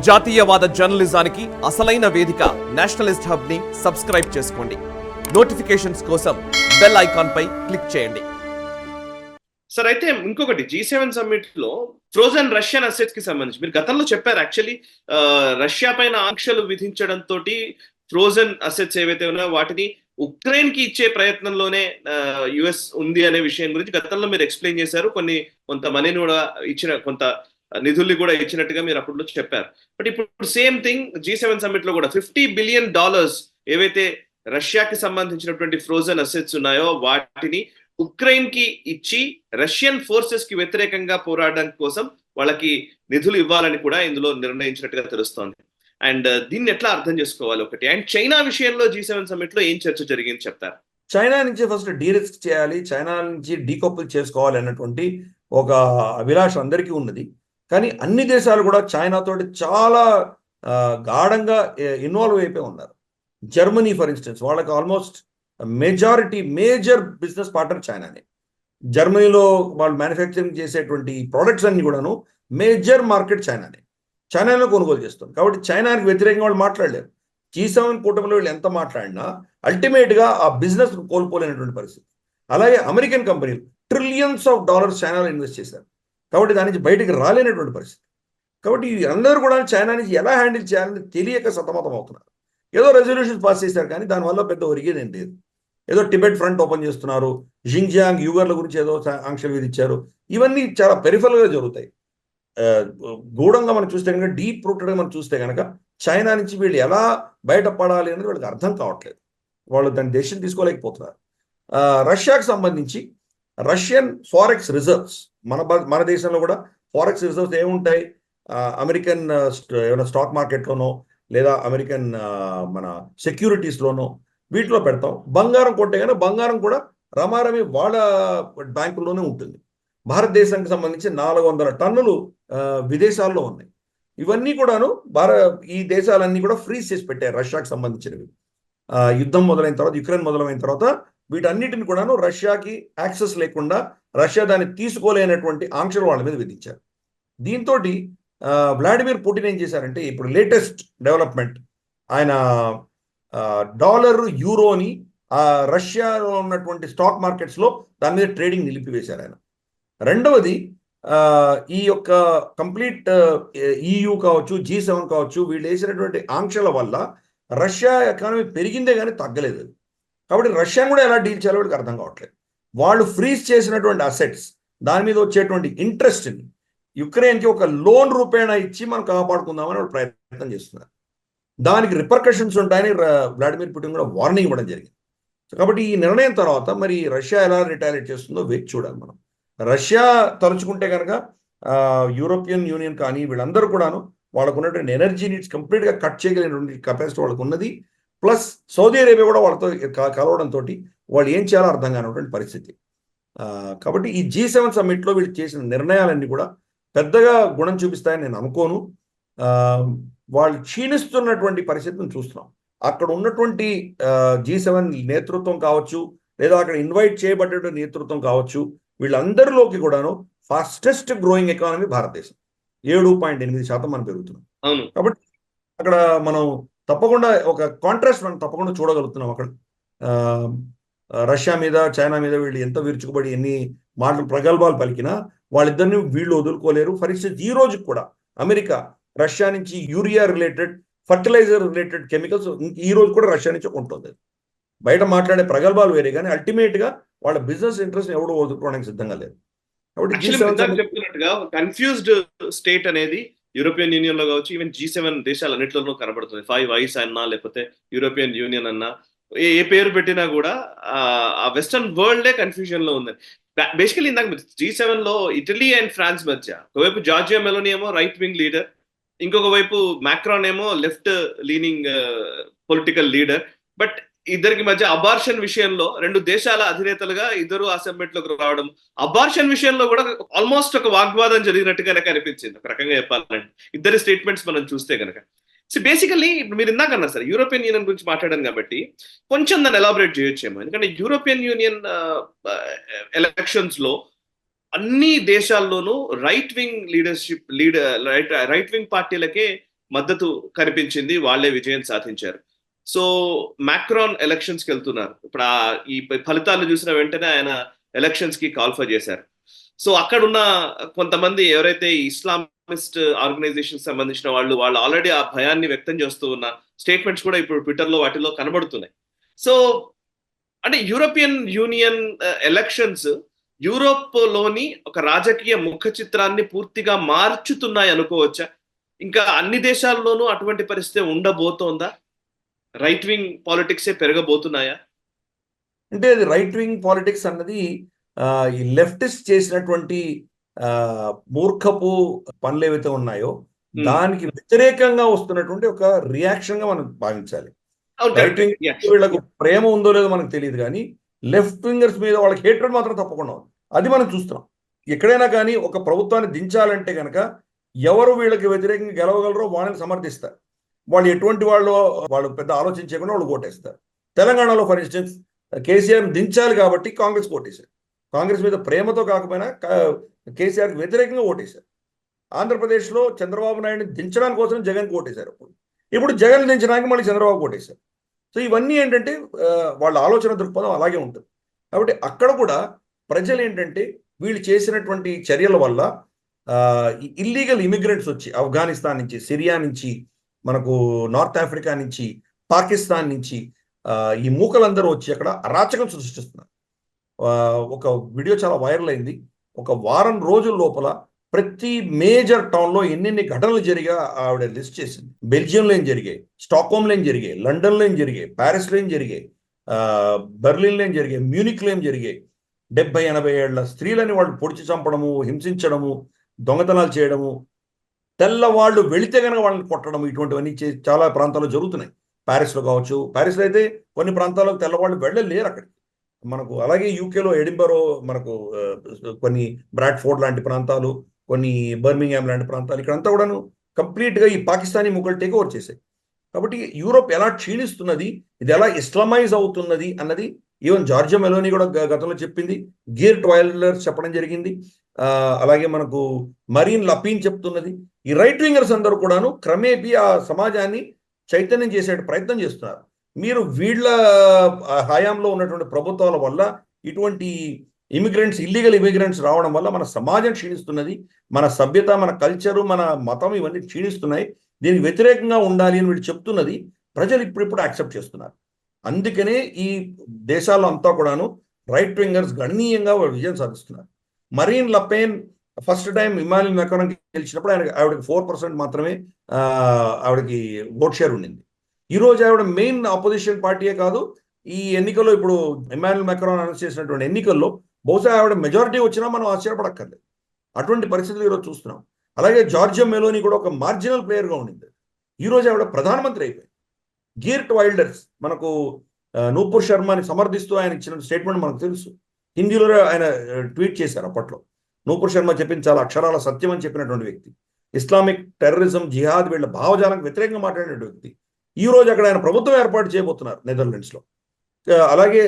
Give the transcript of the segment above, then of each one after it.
జాతీయవాద జర్నలిజానికి అసలైన వేదిక నేషనలిస్ట్ హబ్ ని సబ్స్క్రైబ్ చేసుకోండి. నోటిఫికేషన్స్ కోసం బెల్ ఐకాన్ పై క్లిక్ చేయండి. సార్, అయితే ఇంకొకటి G7 సమ్మిట్ లో ఫ్రోజన్ రష్యన్ అసెట్స్ కి సంబంధించి మీరు గతంలో చెప్పారు. యాక్చువల్లీ రష్యా పైన ఆంక్షలు విధించడం తోటి ఫ్రోజన్ అసెట్స్ ఏవైతే ఉన్నాయో వాటిని ఉక్రెయిన్ కి ఇచ్చే ప్రయత్నంలోనే యుఎస్ ఉంది అనే విషయం గురించి గతంలో మీరు ఎక్స్ప్లెయిన్ చేశారు. కొంత మనీని కూడా కొంత నిధుల్ని కూడా ఇచ్చినట్టుగా మీరు అప్పుడు చెప్పారు. బట్ ఇప్పుడు సేమ్ థింగ్ G7 సమ్మిట్ లో కూడా $50 బిలియన్ ఏవైతే రష్యాకి సంబంధించినటువంటి ఫ్రోజన్ అసెట్స్ ఉన్నాయో వాటిని ఉక్రెయిన్ కి ఇచ్చి రష్యన్ ఫోర్సెస్ కి వ్యతిరేకంగా పోరాడడం కోసం వాళ్ళకి నిధులు ఇవ్వాలని కూడా ఇందులో నిర్ణయించినట్టుగా తెలుస్తోంది. అండ్ దీన్ని ఎట్లా అర్థం చేసుకోవాలి ఒకటి, అండ్ చైనా విషయంలో G7 సమ్మిట్ లో ఏం చర్చ జరిగింది చెప్తారు? చైనా నుంచి ఫస్ట్ డీరిస్క్ చేయాలి, చైనా నుంచి డీకపుల్ చేసుకోవాలి అన్నటువంటి ఒక అభిలాష అందరికీ ఉన్నది. కానీ అన్ని దేశాలు కూడా చైనాతోటి చాలా గాఢంగా ఇన్వాల్వ్ అయిపోయి ఉన్నారు. జర్మనీ ఫర్ ఇన్స్టెన్స్, వాళ్ళకి ఆల్మోస్ట్ మేజర్ బిజినెస్ పార్ట్నర్ చైనానే. జర్మనీలో వాళ్ళు మ్యానుఫ్యాక్చరింగ్ చేసేటువంటి ప్రోడక్ట్స్ అన్ని కూడాను మేజర్ మార్కెట్ చైనాలో కొనుగోలు చేస్తుంది. కాబట్టి చైనాకి వ్యతిరేకంగా వాళ్ళు మాట్లాడలేరు. G7 కూటమిలో వీళ్ళు ఎంత మాట్లాడినా అల్టిమేట్గా ఆ బిజినెస్ కోల్పోలేనటువంటి పరిస్థితి. అలాగే అమెరికన్ కంపెనీలు $ట్రిలియన్స్ చైనాలో ఇన్వెస్ట్ చేశారు. కాబట్టి దాని నుంచి బయటికి రాలేనటువంటి పరిస్థితి. కాబట్టి అందరూ కూడా చైనా నుంచి ఎలా హ్యాండిల్ చేయాలని తెలియక సతమతం అవుతున్నారు. ఏదో రెజల్యూషన్స్ పాస్ చేశారు కానీ దానివల్ల పెద్ద ఒరిగేది ఏం లేదు. ఏదో టిబెట్ ఫ్రంట్ ఓపెన్ చేస్తున్నారు, జింగ్జియాంగ్ యూగర్ల గురించి ఏదో ఆంక్షలు విధించారు. ఇవన్నీ చాలా పెరిఫరల్గా జరుగుతాయి. గూఢంగా మనం చూస్తే కనుక, డీప్ రూటెడ్గా మనం చూస్తే కనుక చైనా నుంచి వీళ్ళు ఎలా బయటపడాలి అనేది వాళ్ళకి అర్థం కావట్లేదు. వాళ్ళు దాని డెసిషన్ తీసుకోలేకపోతున్నారు. రష్యాకి సంబంధించి రష్యన్ ఫారెక్స్ రిజర్వ్స్, మన దేశంలో కూడా ఫారెక్స్ రిజర్వ్స్ ఏముంటాయి, అమెరికన్ ఏమైనా స్టాక్ మార్కెట్లోనో లేదా అమెరికన్ మన సెక్యూరిటీస్లోనో వీటిలో పెడతాం. బంగారం కొంటే కానీ బంగారం కూడా రమారమి వాళ్ళ బ్యాంకుల్లోనే ఉంటుంది. భారతదేశానికి సంబంధించి 400 టన్నులు విదేశాల్లో ఉన్నాయి. ఇవన్నీ కూడాను ఈ దేశాలన్నీ కూడా ఫ్రీజ్ చేసి పెట్టారు రష్యాకి సంబంధించినవి. యుద్ధం మొదలైన తర్వాత, యుక్రెయిన్ మొదలైన తర్వాత వీటన్నిటిని కూడాను రష్యాకి యాక్సెస్ లేకుండా, రష్యా దాన్ని తీసుకోలేనటువంటి ఆంక్షలు వాళ్ళ మీద విధించారు. దీంతో వ్లాడిమిర్ పుటిన్ ఏం చేశారంటే, ఇప్పుడు లేటెస్ట్ డెవలప్మెంట్, ఆయన డాలర్ యూరోని రష్యాలో ఉన్నటువంటి స్టాక్ మార్కెట్స్లో దాని మీద ట్రేడింగ్ నిలిపివేశారు ఆయన. రెండవది, ఈ యొక్క కంప్లీట్ EU కావచ్చు, G7 కావచ్చు, వీళ్ళు వేసినటువంటి ఆంక్షల వల్ల రష్యా ఎకానమీ పెరిగిందే కానీ తగ్గలేదు. కాబట్టి రష్యాను కూడా ఎలా డీల్ చేయాలో వీళ్ళకి అర్థం కావట్లేదు. వాళ్ళు ఫ్రీజ్ చేసినటువంటి అసెట్స్, దాని మీద వచ్చేటువంటి ఇంట్రెస్ట్ని యుక్రెయిన్కి ఒక లోన్ రూపేణా ఇచ్చి మనం కాపాడుకుందామని వాళ్ళు ప్రయత్నం చేస్తున్నారు. దానికి రిపర్కషన్స్ ఉంటాయని వ్లాడిమిర్ పుటిన్ కూడా వార్నింగ్ ఇవ్వడం జరిగింది. కాబట్టి ఈ నిర్ణయం తర్వాత మరి రష్యా ఎలా రిటాలియేట్ చేస్తుందో వేచి చూడాలి మనం. రష్యా తలుచుకుంటే కనుక యూరోపియన్ యూనియన్ కానీ వీళ్ళందరూ కూడాను వాళ్ళకు ఉన్నటువంటి ఎనర్జీ నీడ్స్ కంప్లీట్గా కట్ చేయగలిగినటువంటి కెపాసిటీ వాళ్ళకు ఉన్నది. ప్లస్ సౌదీ అరేబియా కూడా వాళ్ళతో కలవడంతో వాళ్ళు ఏం చేయాలో అర్థం కానటువంటి పరిస్థితి. కాబట్టి ఈ G7 సమ్మిట్లో వీళ్ళు చేసిన నిర్ణయాలన్నీ కూడా పెద్దగా గుణం చూపిస్తాయని నేను అనుకోను. వాళ్ళు క్షీణిస్తున్నటువంటి పరిస్థితిని చూస్తున్నాం. అక్కడ ఉన్నటువంటి G7 నేతృత్వం కావచ్చు, లేదా అక్కడ ఇన్వైట్ చేయబడ్డ నేతృత్వం కావచ్చు, వీళ్ళందరిలోకి కూడాను ఫాస్టెస్ట్ గ్రోయింగ్ ఎకానమీ భారతదేశం. 7.8% మనం పెరుగుతున్నాం. కాబట్టి అక్కడ మనం తప్పకుండా ఒక కాంట్రాస్ట్ మనం తప్పకుండా చూడగలుగుతున్నాం. అక్కడ రష్యా మీద, చైనా మీద వీళ్ళు ఎంత విరుచుకుపడి ఎన్ని మాటలు ప్రగల్భాలు పలికినా వాళ్ళిద్దరిని వీళ్ళు వదులుకోలేరు. ఫర్ ఇన్స్టెన్స్ ఈ రోజు కూడా అమెరికా రష్యా నుంచి urea related, fertiliser related chemicals ఈ రోజు కూడా రష్యా నుంచి కొంటుంది. బయట మాట్లాడే ప్రగల్భాలు వేరే కానీ అల్టిమేట్గా వాళ్ళ బిజినెస్ ఇంట్రెస్ట్ ఎవరు వదులుకోవడానికి సిద్ధంగా లేదు. చెప్తున్నట్టుగా కన్ఫ్యూజ్డ్ స్టేట్ అనేది యూరోపియన్ యూనియన్ లో కావచ్చు, ఈవెన్ G7 దేశాలన్నింటిలోనూ కనబడుతుంది. 5 ఐస్ అన్నా లేకపోతే యూరోపియన్ యూనియన్ అన్నా, ఏ పేరు పెట్టినా కూడా ఆ వెస్టర్న్ వరల్డే కన్ఫ్యూజన్ లో ఉంది. బేసికలీ ఇందాక G7 లో ఇటలీ అండ్ ఫ్రాన్స్ మధ్య ఒకవైపు జార్జియా మెలోనీ ఏమో రైట్ వింగ్ లీడర్, ఇంకొక వైపు మాక్రాన్ ఏమో left leaning political leader. But ఇద్దరికి మధ్య అబార్షన్ విషయంలో రెండు దేశాల అధినేతలుగా ఇద్దరు అసెంబ్లీలోకి రావడం, అబార్షన్ విషయంలో కూడా ఆల్మోస్ట్ ఒక వాగ్వాదం జరిగినట్టుగానే కనిపించింది ఒక రకంగా చెప్పాలంటే, ఇద్దరి స్టేట్మెంట్స్ మనం చూస్తే కనుక. సో బేసికలీ మీరు ఇందాక అన్నారు సార్, యూరోపియన్ యూనియన్ గురించి మాట్లాడాను కాబట్టి కొంచెం దాన్ని ఎలాబరేట్ చేయొచ్చేమో. ఎందుకంటే యూరోపియన్ యూనియన్ ఎలక్షన్స్ లో అన్ని దేశాల్లోనూ right wing leadership right wing పార్టీలకే మద్దతు కనిపించింది, వాళ్ళే విజయం సాధించారు. సో మాక్రాన్ ఎలక్షన్స్ కి వెళ్తున్నారు ఇప్పుడు. ఈ ఫలితాలు చూసిన వెంటనే ఆయన ఎలక్షన్స్ కి కాల్ఫర్ చేశారు. సో అక్కడ ఉన్న కొంతమంది ఎవరైతే ఇస్లామిస్ట్ ఆర్గనైజేషన్ సంబంధించిన వాళ్ళు ఆల్రెడీ ఆ భయాన్ని వ్యక్తం చేస్తూ ఉన్న స్టేట్మెంట్స్ కూడా ఇప్పుడు ట్విట్టర్ లో వాటిలో కనబడుతున్నాయి. సో అంటే యూరోపియన్ యూనియన్ ఎలక్షన్స్ యూరోప్ లోని ఒక రాజకీయ ముఖ చిత్రాన్ని పూర్తిగా మార్చుతున్నాయి అనుకోవచ్చా? ఇంకా అన్ని దేశాల్లోనూ అటువంటి పరిస్థితి ఉండబోతోందా? Right wing పాలిటిక్సే పెరగబోతున్నాయా? అంటే అది రైట్ వింగ్ పాలిటిక్స్ అన్నది ఈ లెఫ్టిస్ట్ చేసినటువంటి మూర్ఖపు పనులు ఏవైతే ఉన్నాయో దానికి వ్యతిరేకంగా వస్తున్నటువంటి ఒక రియాక్షన్ గా మనం భావించాలి. రైట్ వింగ్ వీళ్ళకు ప్రేమ ఉందో లేదో మనకు తెలియదు, కానీ లెఫ్ట్ వింగర్స్ మీద వాళ్ళకి హేట్రెడ్ మాత్రం తప్పకుండా ఉంది. అది మనం చూస్తున్నాం. ఎక్కడైనా కానీ ఒక ప్రభుత్వాన్ని దించాలంటే కనుక ఎవరు వీళ్ళకి వ్యతిరేకంగా గెలవగలరో వాళ్ళని సమర్థిస్తారు. వాళ్ళు ఎటువంటి వాళ్ళు పెద్ద ఆలోచించకుండా వాళ్ళు ఓటేస్తారు. తెలంగాణలో ఫర్ ఇన్స్టెన్స్ కేసీఆర్ దించాలి కాబట్టి కాంగ్రెస్ ఓటేశారు. కాంగ్రెస్ మీద ప్రేమతో కాకపోయినా కేసీఆర్కి వ్యతిరేకంగా ఓటేశారు. ఆంధ్రప్రదేశ్లో చంద్రబాబు నాయుడిని దించడానికి కోసం జగన్కి ఓటేశారు. ఇప్పుడు జగన్ దించడానికి మళ్ళీ చంద్రబాబు ఓటేశారు. సో ఇవన్నీ ఏంటంటే వాళ్ళ ఆలోచన దృక్పథం అలాగే ఉంటుంది. కాబట్టి అక్కడ కూడా ప్రజలు ఏంటంటే వీళ్ళు చేసినటువంటి చర్యల వల్ల ఇల్లీగల్ ఇమిగ్రెంట్స్ వచ్చి ఆఫ్ఘనిస్తాన్ నుంచి, సిరియా నుంచి, మనకు నార్త్ ఆఫ్రికా నుంచి, పాకిస్తాన్ నుంచి ఈ మూకలందరూ వచ్చి అక్కడ అరాచకం సృష్టిస్తున్నారు. ఒక వీడియో చాలా వైరల్ అయింది. ఒక వారం రోజుల లోపల ప్రతి మేజర్ టౌన్లో ఎన్నెన్ని ఘటనలు జరిగా ఆవిడ లిస్ట్ చేసింది. బెల్జియంలో ఏం జరిగాయి, స్టాక్హోమ్లో ఏం జరిగాయి, లండన్లో ఏం జరిగాయి, ప్యారిస్లో ఏం జరిగాయి, బెర్లిన్లో ఏం జరిగాయి, మ్యూనిక్లో ఏం జరిగాయి. 70-80 ఏళ్ల స్త్రీలని వాళ్ళు పొడిచి చంపడము, హింసించడము, దొంగతనాలు చేయడము, తెల్లవాళ్ళు వెళితే కనుక వాళ్ళని కొట్టడం, ఇటువంటివన్నీ చాలా ప్రాంతాల్లో జరుగుతున్నాయి. ప్యారిస్లో కావచ్చు, ప్యారిస్లో అయితే కొన్ని ప్రాంతాల్లో తెల్లవాళ్ళు వెళ్ళలేరు అక్కడికి. మనకు అలాగే యూకేలో ఎడింబరో, మనకు కొన్ని బ్రాడ్ఫోర్డ్ లాంటి ప్రాంతాలు, కొన్ని బర్మింగ్హామ్ లాంటి ప్రాంతాలు, ఇక్కడంతా కూడాను కంప్లీట్గా ఈ పాకిస్తానీ ముగ్గులు టేక్ ఓవర్ చేశాయి. కాబట్టి యూరోప్ ఎలా క్షీణిస్తున్నది, ఇది ఎలా ఇస్లామైజ్ అవుతున్నది అన్నది ఈవెన్ జార్జియా మెలోనీ కూడా గతంలో చెప్పింది, గీర్ట్ వైల్డర్స్ చెప్పడం జరిగింది, అలాగే మనకు మరీన్ లపీన్ చెప్తున్నది. ఈ రైట్ వింగర్స్ అందరూ కూడాను క్రమేపీ ఆ సమాజాన్ని చైతన్యం చేసే ప్రయత్నం చేస్తున్నారు. మీరు వీళ్ళ హయాంలో ఉన్నటువంటి ప్రభుత్వాల వల్ల ఇటువంటి ఇమిగ్రెంట్స్, ఇల్లీగల్ ఇమిగ్రెంట్స్ రావడం వల్ల మన సమాజం క్షీణిస్తున్నది, మన సభ్యత, మన కల్చరు, మన మతం ఇవన్నీ క్షీణిస్తున్నాయి. దీనికి వ్యతిరేకంగా ఉండాలి అని వీళ్ళు చెప్తున్నది ప్రజలు ఇప్పుడిప్పుడు యాక్సెప్ట్ చేస్తున్నారు. అందుకనే ఈ దేశాల్లో అంతా కూడాను రైట్ వింగర్స్ గణనీయంగా విజయం సాధిస్తున్నారు. Marine Le Pen first time Emmanuel Macron గెలిచినప్పుడు ఆవిడకి 4% మాత్రమే ఆవిడకి ఓట్ షేర్ ఉండింది. ఈరోజు ఆవిడ మెయిన్ ఆపోజిషన్ పార్టీయే కాదు, ఈ ఎన్నికల్లో ఇప్పుడు ఇమాన్యుయల్ మాక్రాన్ అనౌన్స్ చేసినటువంటి ఎన్నికల్లో బహుశా ఆవిడ మెజారిటీ వచ్చినా మనం ఆశ్చర్యపడక్కర్లేదు. అటువంటి పరిస్థితులు ఈరోజు చూస్తున్నాం. అలాగే జార్జియా మెలోనీ కూడా ఒక మార్జినల్ ప్లేయర్గా ఉండింది. ఈరోజు ఆవిడ ప్రధానమంత్రి అయిపోయింది. గీర్ట్ వైల్డర్స్ మనకు నూపూర్ శర్మని సమర్థిస్తూ ఆయన ఇచ్చిన స్టేట్మెంట్ మనకు తెలుసు. హిందీలో ఆయన ట్వీట్ చేశారు. అప్పట్లో నూపూర్ శర్మ చెప్పింది చాలా అక్షరాల సత్యం అని చెప్పినటువంటి వ్యక్తి. ఇస్లామిక్ టెర్రరిజం, జిహాద్ వీళ్ళ భావజాలకు వ్యతిరేకంగా మాట్లాడిన వ్యక్తి. ఈ రోజు అక్కడ ఆయన ప్రభుత్వం ఏర్పాటు చేయబోతున్నారు నెదర్లాండ్స్లో. అలాగే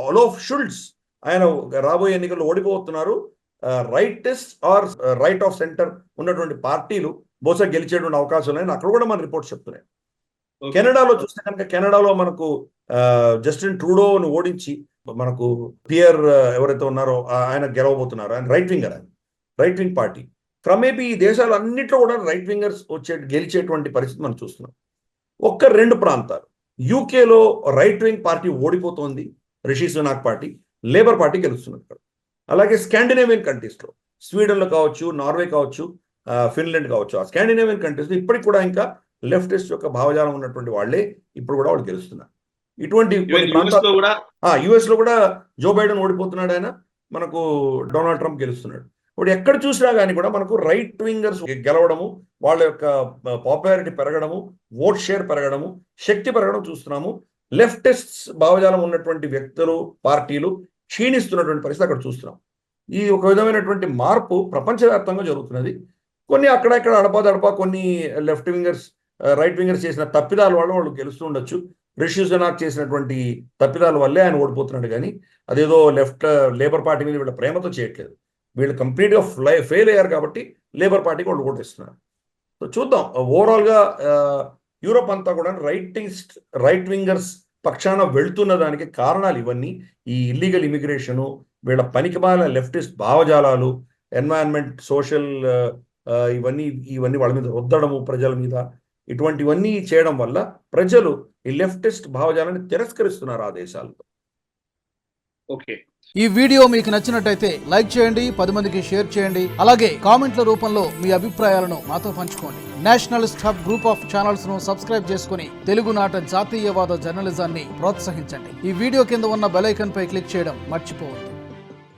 ఓలాఫ్ షుల్ట్జ్ ఆయన రాబోయే ఎన్నికల్లో ఓడిపోతున్నారు. Rightist or right of centre ఉన్నటువంటి పార్టీలు బహుశా గెలిచేటువంటి అవకాశాలు ఉన్నాయని అక్కడ కూడా మన రిపోర్ట్స్ చెప్తున్నాయి. కెనడాలో చూస్తే కనుక కెనడాలో మనకు జస్టిన్ ట్రూడోను ఓడించి మనకు పియర్ ఎవరైతే ఉన్నారో ఆయన గెలవబోతున్నారు. ఆయన రైట్ వింగర్, ఆయన రైట్ వింగ్ పార్టీ. క్రమేపీ ఈ దేశాలన్నింటిలో కూడా రైట్ వింగర్స్ గెలిచేటువంటి పరిస్థితి మనం చూస్తున్నాం. 1-2 ప్రాంతాలు యూకేలో రైట్ వింగ్ పార్టీ ఓడిపోతోంది, Rishi Sunak party, Labour party గెలుస్తున్నది ఇక్కడ. అలాగే స్కాండినేవియన్ కంట్రీస్లో స్వీడన్లో కావచ్చు, నార్వే కావచ్చు, ఫిన్లాండ్ కావచ్చు, ఆ స్కాండినేవియన్ కంట్రీస్లో ఇప్పటికి కూడా ఇంకా లెఫ్టిస్ట్ యొక్క భావజాలం ఉన్నటువంటి వాళ్ళే ఇప్పుడు కూడా వాళ్ళు గెలుస్తున్నారు. ఇటువంటి యుఎస్ లో కూడా జో బైడెన్ ఓడిపోతున్నాడు, ఆయన మనకు డొనాల్డ్ ట్రంప్ గెలుస్తున్నాడు. ఇప్పుడు ఎక్కడ చూసినా కానీ కూడా మనకు రైట్ వింగర్స్ గెలవడము, వాళ్ళ యొక్క పాపులారిటీ పెరగడము, ఓట్ షేర్ పెరగడము, శక్తి పెరగడం చూస్తున్నాము. లెఫ్టిస్ట్ భావజాలం ఉన్నటువంటి వ్యక్తులు, పార్టీలు క్షీణిస్తున్నటువంటి పరిస్థితి అక్కడ చూస్తున్నాం. ఈ ఒక విధమైనటువంటి మార్పు ప్రపంచవ్యాప్తంగా జరుగుతున్నది. కొన్ని అక్కడక్కడ అడపాదడపా కొన్ని లెఫ్ట్ వింగర్స్, రైట్ వింగర్స్ చేసిన తప్పిదాల వల్ల వాళ్ళు గెలుస్తూ ఉండొచ్చు. రిషి సునాక్ చేసినటువంటి తప్పిదాల వల్లే ఆయన ఓడిపోతున్నాడు, కానీ అదేదో లేబర్ పార్టీ మీద వీళ్ళ ప్రేమతో చేయట్లేదు. వీళ్ళు కంప్లీట్గా ఫెయిల్ అయ్యారు కాబట్టి లేబర్ పార్టీకి వాళ్ళు ఓటేస్తున్నారు. సో చూద్దాం. ఓవరాల్గా యూరోప్ అంతా కూడా రైట్ వింగర్స్ పక్షాన వెళ్తున్న దానికి కారణాలు ఇవన్నీ. ఈ ఇల్లీగల్ ఇమిగ్రేషను, వీళ్ళ పనికిమాలిన లెఫ్టిస్ట్ భావజాలాలు, ఎన్వైరన్మెంట్, సోషల్ ఇవన్నీ వాళ్ళ మీద రుద్దడము, ప్రజల మీద ఇటువంటివన్నీ చేయడం వల్ల ప్రజలు ఈ లెఫ్టిస్ట్ భావజాలాన్ని తిరస్కరిస్తున్నారు ఆ దేశాల్లో. ఓకే, ఈ వీడియో మీకు నచ్చినట్టయితే లైక్ చేయండి, 10 మందికి షేర్ చేయండి. అలాగే కామెంట్ల రూపంలో మీ అభిప్రాయాలను మాతో పంచుకోండి. Nationalist hub group of channels ను సబ్స్క్రైబ్ చేసుకుని తెలుగునాట జాతీయవాద జర్నలిజాన్ని ప్రోత్సహించండి. ఈ వీడియో కింద ఉన్న బెల్ ఐకాన్ పై క్లిక్ చేయడం మర్చిపోవద్దు.